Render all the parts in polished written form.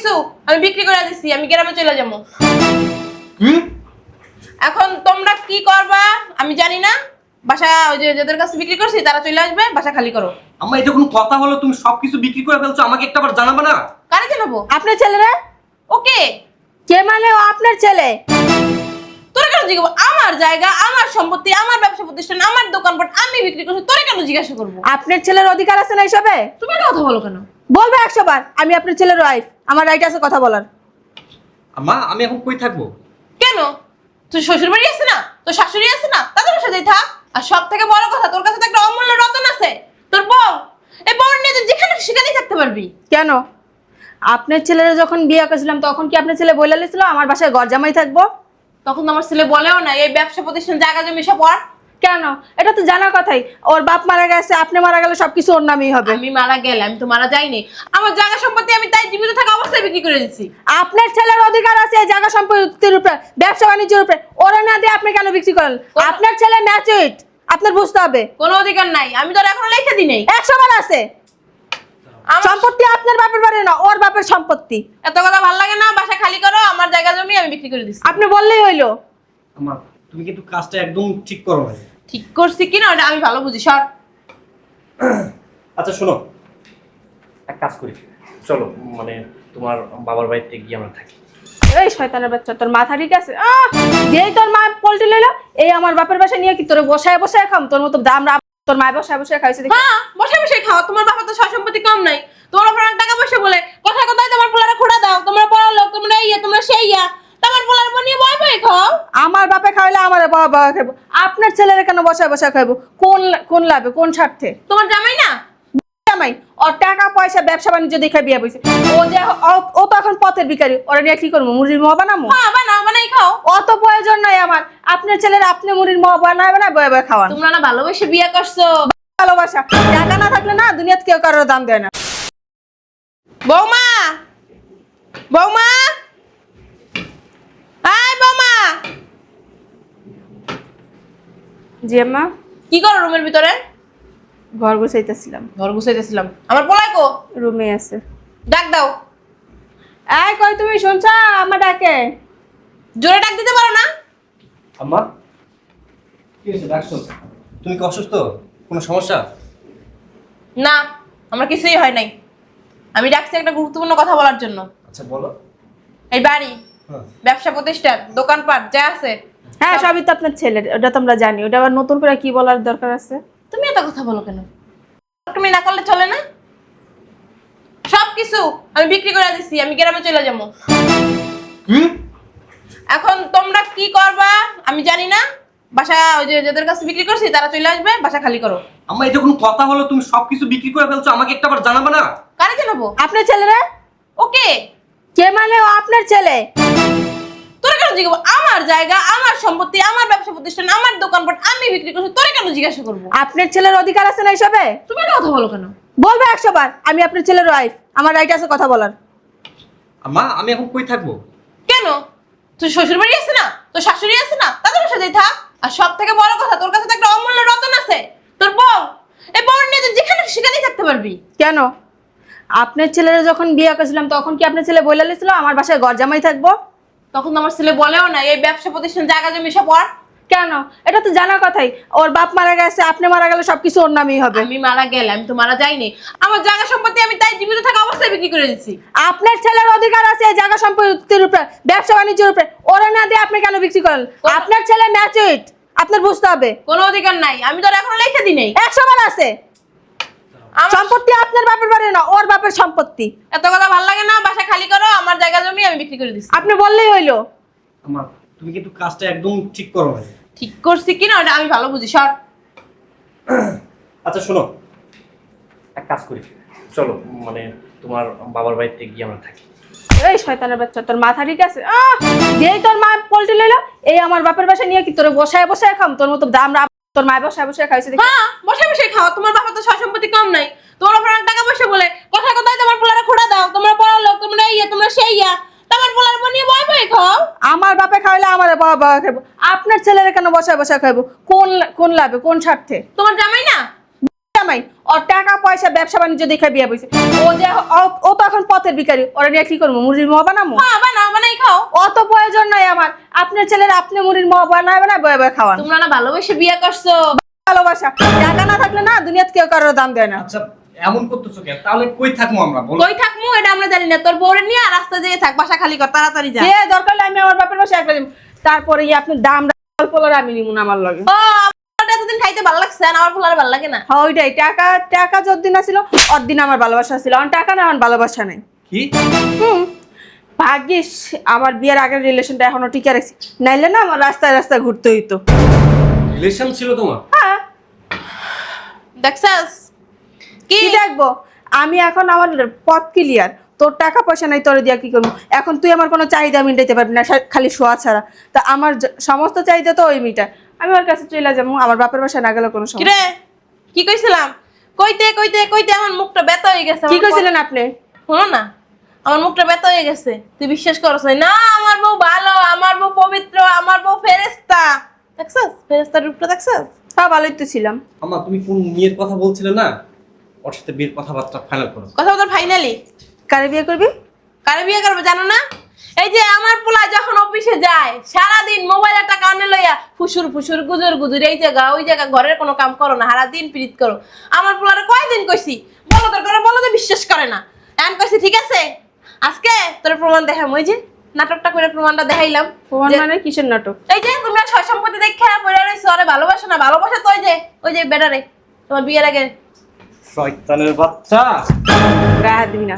সবকিছু আমি বিক্রি করে দিছি, আমি গ্রামে চলে যাবো। কি? এখন তোমরা কি করবা আমি জানি না। বাসা ওই যে যাদের কাছে বিক্রি করছি তারা চলে আসবে, বাসা খালি করো। আম্মা এটা কোনো কথা হলো? তুমি সবকিছু বিক্রি করে ফেলছো, আমাকে একটাবার জানাবে না? কারে জানাবো? আপনার ছেলেরা ওকে কে? মানে ও আপনার ছেলে? তোরা কেন জিজ্ঞাসা? আমার জায়গা, আমার সম্পত্তি, আমার ব্যবসা প্রতিষ্ঠান, আমার দোকানপাট আমি বিক্রি করছি, তোরা কেন জিজ্ঞাসা করবো? আপনার ছেলের অধিকার আছে না এসবে? তুমি একটা কথা বলো কেন? বলবে 100 বার। আমি আপনার ছেলের ওয়াইফ, আমার রাইট আছে কথা বলার। আম্মা আমি এখন কই থাকবো? কেন? তোর শ্বশুর বাড়ি আছে না, তোর শাশুড়ি আছে না, তাদের সাথেই থাক। আর সব থেকে বড় কথা, তোর কাছে তো একটা অমূল্য রতন আছে, তোর বউ। এই বউ নিয়ে তুই যেখানে সেখানেই থাকতে পারবি। কেন? আপনার ছেলেরা যখন বিয়ে করেছিলাম তখন কি আপনার ছেলে বলে লিছিল আমার বাসায় ঘর জামাই থাকবো? তখন তো আমার ছেলে বলেও না এই ব্যবসা প্রতিষ্ঠান জায়গা জমি সব ওর। কেন? এটা তো জানার কথাই। ওর বাপ মারা গেছে, আপনি মারা গেলে সবকিছু ওর নামেই হবে। আমি মারা গেলে, আমি তো মারা যাইনি। আমার জায়গা সম্পত্তি আমি তাই জীবিত থাকা অবস্থায় বিক্রি করে দিচ্ছি। আপনার ছেলের অধিকার আছে এই জায়গা সম্পত্তির উপরে, ব্যবসা বাণিজ্যের উপরে। ওরা না দিয়ে আপনি কেন বিক্রি করেন? আপনার ছেলে ম্যাচুইড, আপনার বুঝতে হবে। কোনো অধিকার নাই, আমি তো আর এখনো লিখে দিই নাই। 100 বার আছে। সম্পত্তি আপনার বাপের বাড়ি না, ওর বাপের সম্পত্তি। এত কথা ভালো লাগে না, বাসা খালি করো, আমার জায়গা জমি আমি বিক্রি করে দিচ্ছি। আপনি বললেই হইলো। আম্মা তুমি কিন্তু কাজটা একদম ঠিক করো না। ঠিক করছি কিনা ওটা আমি ভালো বুঝি। সর। আচ্ছা শোনো, এক কাজ করি, চলো মানে তোমার বাবার বাড়িতে গিয়ে আমরা থাকি। এই শয়তানের বাচ্চা, তোর মাথা ঠিক আছে? যেই তোর মা পল্টি লইলো, এই আমার বাপের বাসায় নিয়ে কি তোর বসায় বসায় খাম? তোর মতো আমরা তোর মায়ের বসায় বসায় খাইছে দেখি। হ্যাঁ, বসে বসে খাও। তোমার বাবা তো সয় সম্পত্তি কম নাই, তোমার বাবার অনেক টাকা পয়সা বলে কথায় কথায় তোমার পোলারে খোড়া দাও। তোমরা পড়া লোক, তোমরা ইয়া, তোমরা সেই ইয়া। তোমার পোলার নিয়ে বয় বয় খাও। আমার বাপে খাইলে আমার বাবা খাইবো, আপনার ছেলেরা কেন বসায় বসায় খাইবো? কোন লাভে, কোন স্বার্থে? তোমার জামাই না? জামাই ওর টাকা পয়সা ব্যবসা বাণিজ্য দেখে বিয়ে বইছে। ও তো এখন পথের ভিখারি। ওরা নিয়ে কি করবো? মুড়ির মোয়া বানাবো? হ্যাঁ, বানাও, বানাই খাও। অত প্রয়োজন নাই আমার। আপনার ছেলেরা আপনি মুড়ির মোয়া বানাবে না, বয়ে বয়ে খাওয়ান। তোমরা না ভালোবেসে বিয়ে করছো। ভালোবাসা টাকা না থাকলে না দুনিয়াতে কেউ কারোর দাম দেয় না। বৌমা, বৌমা, আয় বৌমা। জি আম্মা। কি করো রুমের ভিতরে? ঘর গুছাইতেছিলাম। ঘর গুছাইতেছিলাম। আমার পোলাই কো? রুমে আছে। ডাক দাও। এই কই তুমি শুনছ? আমার ডাকে। জোরে ডাক দিতে পারো না? আম্মা কি হয়েছে, ডাকছো? তুমি কি অসুস্থ? কোনো সমস্যা? না, আমার কিছুই হয় নাই। আমি ডাকছি একটা গুরুত্বপূর্ণ কথা বলার জন্য। আচ্ছা বলো। এই বাড়ি, হ্যাঁ। ব্যবসা প্রতিষ্ঠান, দোকানপাট যা আছে। হ্যাঁ সবই তো আপনার ছেলের, ওটা তো আমরা জানি। ওটা আবার নতুন করে কি বলার দরকার আছে? তুমি এত কথা বলো কেন? তুমি না করলে চলে না? সবকিছু আমি বিক্রি করে দিচ্ছি, আমি গ্রামে চলে যাবো। কি? এখন তোমরা কি করবা আমি জানি না। বাসা ওই যে যাদের কাছে বিক্রি করছি তারা চলে আসবে, বাসা খালি করো। আম্মা এটা কোনো কথা হলো? তুমি সবকিছু বিক্রি করে ফেলছো, আমাকে একটাবার জানাবে না? কারে জানাবো? আপনার ছেলেরা ওকে। কে? মানে ও আপনার ছেলে? তোরা কেন জিজ্ঞাসা? আমার জায়গা, আমার সম্পত্তি, আমার ব্যবসা প্রতিষ্ঠান, আমার দোকানপাট আমি বিক্রি করছি, তোরা কেন জিজ্ঞাসা করবো? আপনার ছেলের অধিকার আছে না এসবে? তুমি একটা কথা বলো কেন? বলবে 100 বার। আমি আপনার ছেলের ওয়াইফ, আমার রাইট আছে কথা বলার। আম্মা আমি এখন কই থাকবো? কেন? তোর শ্বশুর বাড়ি আছে না, তোর শাশুড়ি আছে না, তাদের সাথেই থাক। আর সব থেকে বড় কথা, তোর কাছে তো একটা অমূল্য রতন আছে, তোর বউ। এই বউ নিয়ে তুই যেখানে সেখানেই থাকতে পারবি। কেন? আপনার ছেলেরা যখন বিয়ে করেছিলাম তখন কি আপনার ছেলে বলে লিছিল আমার বাসায় ঘর জামাই থাকবো? তখন তো আমার ছেলে বলেও না এই ব্যবসা প্রতিষ্ঠান জায়গা জমি সব ওর। কেন? এটা তো জানার কথাই। ওর বাপ মারা গেছে, আপনি মারা গেলে সবকিছু ওর নামেই হবে। আমি মারা গেলে, আমি তো মারা যাইনি। আমার জায়গা সম্পত্তি আমি তাই জীবিত থাকা অবস্থায় বিক্রি করে দিচ্ছি। আপনার ছেলের অধিকার আছে এই জায়গা সম্পত্তির উপরে, ব্যবসা বাণিজ্যের উপরে। ওরা না দিয়ে আপনি কেন বিক্রি করেন? আপনার ছেলে ম্যাচুইড, আপনার বুঝতে হবে। কোনো অধিকার নাই, আমি তো আর এখনো লিখে দিই নাই। 100 বার আছে। সম্পত্তি আপনার বাপের বাড়ি না, ওর বাপের সম্পত্তি। এত কথা ভালো লাগে না, বাসা খালি করো, আমার জায়গা জমি আমি বিক্রি করে দিচ্ছি। আপনি বললেই হইলো। আম্মা তুমি কিন্তু কাজটা একদম ঠিক করো না। ঠিক করছি কিনা ওটা আমি ভালো বুঝি। সর। আচ্ছা শোনো, এক কাজ করি, চলো মানে তোমার বাবার বাড়িতে গিয়ে আমরা থাকি। এই শয়তানের বাচ্চা, তোর মাথা ঠিক আছে? যেই তোর মা পল্টি লইলো, এই আমার বাপের বাসায় নিয়ে কি তোর বসায় বসায় খাম? তোর মতো আমরা তোর মায়ের বসায় বসায় খাইছে দেখি। হ্যাঁ, বসে বসে খাও। তোমার বাবা তো সয় সম্পত্তি কম নাই, তোমার বাবার অনেক টাকা পয়সা বলে কথায় কথায় তোমার পোলারে খোড়া দাও। তোমরা পড়া লোক, তোমরা ইয়া, তোমরা সেই ইয়া। তোমার পোলার নিয়ে বয় বয় খাও। আমার বাপে খাইলে আমার বাবা খাইবো, আপনার ছেলেরা কেন বসায় বসায় খাইবো? কোন লাভে, কোন স্বার্থে? তোমার জামাই না? জামাই, ওর টাকা পয়সা ব্যবসা বাণিজ্য দেখে বিয়ে বইছে। ও যে ও তো এখন পথের ভিখারি, ওরা নিয়ে কি করবো? মুড়ির মোয়া বানাবো? হ্যাঁ বানাও, বানাই খাও। অত প্রয়োজন নাই আমার। আপনার ছেলের আপনি মুড়ির মোয়া বানায় বানায় বয়ে বয়ে খাওয়ান। তোমরা না ভালোবেসে বিয়ে করছো। ভালোবাসা টাকা না থাকলে না দুনিয়াতে কেউ কারোর দাম দেয় না। আচ্ছা এমন করতেছো কেন? তাহলে কই থাকবো আমরা বলো? কই থাকমু এটা আমরা জানি না। তোর বউরে নিয়ে রাস্তা যেয়ে থাক, বাসা খালি কর, তাড়াতাড়ি যা। বিয়ে দরকার হলে আমি আমার বাপের বাসায় একলা যাবো। তারপরে আপনি দাম অল্প লড়ে আমি নিমুন আমার লগে। ও আমার এতদিন খাইতে ভালো লাগছে, আর আমার ফুলার ভালো লাগে না। হ্যাঁ ওইটাই, টাকা টাকা যতদিন আসছিল অতদিন আমার ভালোবাসা ছিল, আমার টাকা না আমার ভালোবাসা নেই। কি? ভাগ্যিস আমার বিয়ের আগের রিলেশনটা এখনো টিকে রাখছি, নাইলে না আমার রাস্তায় রাস্তায় ঘুরতে হইতো। রিলেশন ছিল তোমার? হ্যাঁ দেখছাস কি কি দেখবো? আমি এখন আমার পথ ক্লিয়ার। তোর টাকা পয়সা নাই, তোর দিয়া কি করবো? এখন তুই আমার কোনো চাহিদা মিটাইতে পারবি না, খালি শোয়া ছাড়া। তা আমার সমস্ত চাহিদা তো ওই মিটা। আমি ওর কাছে চলে যাবো, আমার বাপের বাসায় না গেলে কোনো সমস্যা। কিরে কি কইছিলাম? কইতে কইতে কইতে আমার মুখটা ব্যথা হয়ে গেছে। কি কইছিলেন আপনি? শোনো না, আমার মুখটা ব্যথা হয়ে গেছে। তুই বিশ্বাস করছ না? আমার বউ ভালো, আমার বউ পবিত্র, আমার বউ ফেরেশতা। দেখছাস ফেরেশতার রূপটা দেখছাস? হ্যাঁ ভালোই তো ছিলাম। আম্মা তুমি কোন মেয়ের কথা বলছিলে না? ওর সাথে বিয়ের কথাবার্তা ফাইনাল করো। কথা বলতে ফাইনালি কারে বিয়ে করবি? কারে বিয়ে করবে জানো না? এই যে আমার পোলা যখন অফিসে যায় সারাদিন মোবাইলের টাকা আনে লইয়া ফুসুর ফুসুর গুজুর গুজুর এই জায়গা ওই জায়গা, ঘরের কোনো কাম করো না, সারাদিন পিরিত করো। আমার পোলারে কয়দিন কইছি বলো তোর করে, বলো তো বিশ্বাস করে না। এখন কইছি ঠিক আছে আজকে তোর প্রমাণ দেখাম। ওই যে নাটকটা করে প্রমাণটা দেখাইলাম। প্রমাণ যে- মানে কিসের নাটক? এই যে তুমি সয় সম্পত্তি দেখে পড়ে রইছো, আরে ভালোবাসো না? ভালোবাসা তো ওই যে বেডারে তোমার বিয়ের আগে। শয়তানের বাচ্চা! গায়ে হাত দিবি না।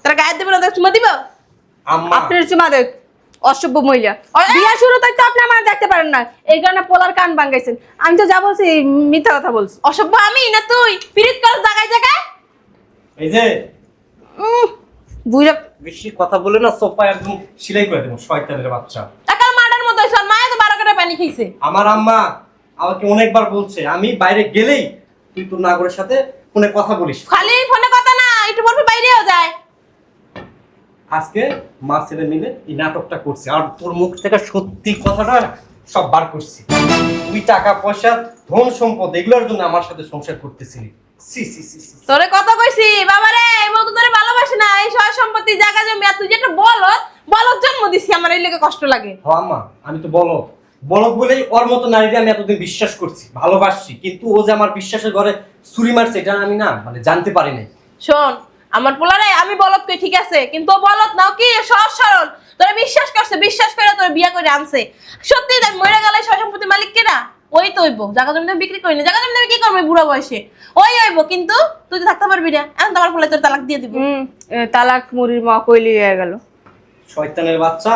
তারা গায়ে দেবে না, তারা চুমা দিব। আম্মা আপনার চুমা দেখ, অসভ্য মহিলা। ওই- বিয়া শুরু তো আপনি আমার দেখতে পারেন না, এই কারণে পোলার কান ভাঙাইছেন। আমি তো যা বলছি মিথ্যা কথা বলছি। অসভ্য আমি না তুই? পিরিত কর জায়গায় জায়গায়। এই যে বুঝা বেশি কথা বলে না সোফা একদম সিলাই করে দেবো। শয়তানের বাচ্চা! একাল মার্ডার মতো হইছ। আর মায়ে তো 12 কাটা পানি খাইছে। আমার আম্মা আমাকে অনেকবার বলছে আমি বাইরে গেলেই তুই তোর নাগরের সাথে ফোনে কথা বলিস। খালি ফোনে কথা না, একটু পর পর বাইরেও যায়। আজকে মা ছেলে মিলে এই নাটকটা করছে, আর তোর মুখ থেকে সত্যি কথাটা সব বার করছি। তুই টাকা পয়সা ধন সম্পদ এগুলোর জন্য আমার সাথে সংসার করতেছিলি। সি সি সি সি। তোরে কথা কইছি বাবারে, এই বউ তো তোরে ভালোবাসে না। এই সয় সম্পত্তি জায়গা জমি আর তুই যে একটা বলদ জন্ম দিছি, আমার এই লেগে কষ্ট লাগে। হ আম্মা আমি তো বলদ বলদ বলেই ওর মতো নারীকে আমি এতদিন বিশ্বাস করছি, ভালোবাসছি, কিন্তু ও যে আমার বিশ্বাসের ঘরে ছুরি মারছে এটা আমি না মানে জানতে পারি নাই। শোন আমার পোলারে আমি বলদ কই ঠিক আছে, কিন্তু ও বলদ নাও কি সহজ সরল। তোরে বিশ্বাস করছে, বিশ্বাস করে তোরে বিয়া করে আনছে। সত্যি দেখ মরে গেলে সয় সম্পত্তি মালিক কেনা? ওই তো হইব। জায়গা জমি তো বিক্রি করি না, জায়গা জমি কি করবো বুড়া বয়সে? ওই হইব, কিন্তু তুই তো থাকতে পারবি না। এখন তো আমার পোলা তোর তালাক দিয়ে দিব। তালাক মুড়ির মা কইলি হয়ে গেল। শয়তানের বাচ্চা!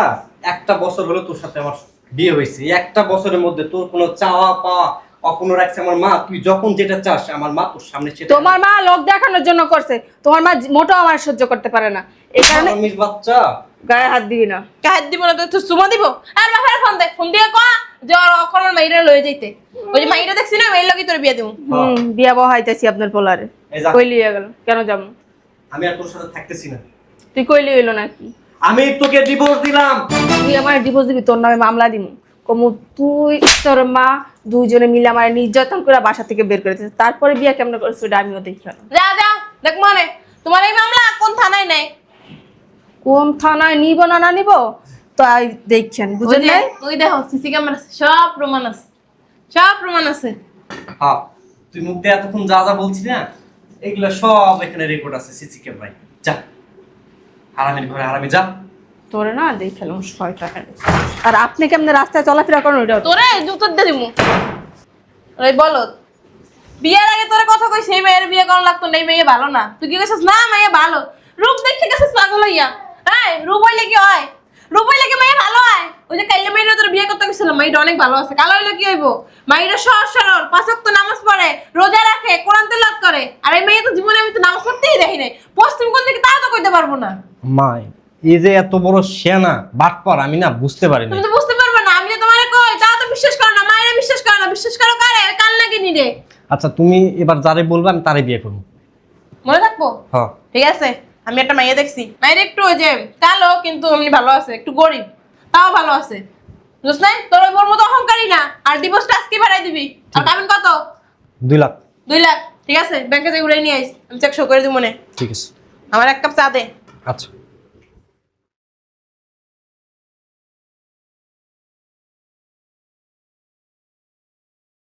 একটা বছর হলো তোর সাথে আমার বিয়ে হয়েছে, এই একটা বছরের মধ্যে তোর কোনো চাওয়া পাওয়া অপূর্ণ রাখছে আমার মা। তুই যখন যেটা চাস আমার মা তোর সামনে সেটা। তোমার মা লোক দেখানোর জন্য করছে, তোমার মা মোটেও আমার সহ্য করতে পারে না, এই কারণে হারামির বাচ্চা! গায়ে হাত দিবি না। কাহাত দিব না তো তুই চুমা দিব। আর বাবার ফোন দে, ফোন দিয়ে কয়া যে ওর অকর্মার মাইরা লয়ে যাইতে। ওই যে মাইরা দেখছি না, মাইর লাগি তোর বিয়া দিব। বিয়া বহাইতেছি আপনার পোলারে। এই যা। কইলি হয়ে গেল, কেন যাবো? আমি আর তোর সাথে থাকতেছি না। তুই কইলি হইলো নাকি? আমি তোকে ডিভোর্স দিলাম। তুই আমার ডিভোর্স দিবি, তোর নামে মামলা দিমু। কমু তুই তোর মা দুইজনে মিলে আমার নির্যাতন করে বাসা থেকে বের করে দিয়েছে, তারপরে বিয়া কেমন করছো এটা আমিও দেখি। যা যা দেখ মনে, তোমার এই মামলা কোন থানায় নেই? কোন থানায় নিব না না নিব তাই দেখছেন, বুঝলেন নাই? ওই দেখো সিসি ক্যামেরা আছে, সব প্রমাণ আছে, সব প্রমাণ আছে। হ্যাঁ তুই মুখ দিয়ে এতক্ষণ যা যা বলছিস না এগুলো সব এখানে রেকর্ড আছে সিসি ক্যামেরায়। যা হারামির ঘরে হারামি যা। তোরে না দেখালাম শয়তান। আর আপনি কেমনে রাস্তায় চলাফেরা করেন ওইটা? তোরে জুতোর দিয়ে দিমু। ওই বলদ বিয়ের আগে তোরে কথা কই সেই মেয়ের বিয়ে করার লাগতো না, এই মেয়ে ভালো না। তুই কি কইছিস না মেয়ে ভালো? রূপ দেখে গেছিস পাগল হইয়া। এই রূপ হইলে কি হয়? রূপ হইলে কি মেয়ে ভালো হয়? ওই যে কাইলে মেয়ের তোর বিয়ে করতে গেছিলাম, মেয়েটা অনেক ভালো আছে। কালো হইলে কি হইব? মেয়েটা সহজ সরল, 5 ওয়াক্ত নামাজ পড়ে, রোজা রাখে, কোরআন তেলাওয়াত করে। আর এই মেয়ে তো জীবনে আমি তো নামাজ পড়তেই দেখি নাই। পশ্চিম কোন দিকে তা তো কইতে পারবো না। মা এই যে এত বড় শেনা বাটপার আমি না বুঝতে পারিনি। তুমি তো বুঝতে পারবে না, আমি যে তোমারে কই তা তো বিশ্বাস করো না। মায়েরা বিশ্বাস করে না, বিশ্বাস করো কারে? কাল নাকি নিরে। আচ্ছা তুমি এবার যারে বলবে আমি তারে বিয়ে করবো। মনে থাকবো? হ্যাঁ ঠিক আছে। আমি একটা মাইয়া দেখছি, মায়ের একটু ওই যে কালো কিন্তু এমনি ভালো আছে, একটু গরিব তাও ভালো আছে। বুঝছ নাই? তোর ওই বোর মতো অহংকারী না। আর ডিভোর্সটা আজকে বাড়াই দিবি। আর কাবিন কত? 2 লাখ। 2 লাখ। ঠিক আছে ব্যাংকে যাই উড়াই নিয়ে আইস, আমি চেক শো করে দিব মনে। ঠিক আছে, আমার এক কাপ চা দে। আচ্ছা।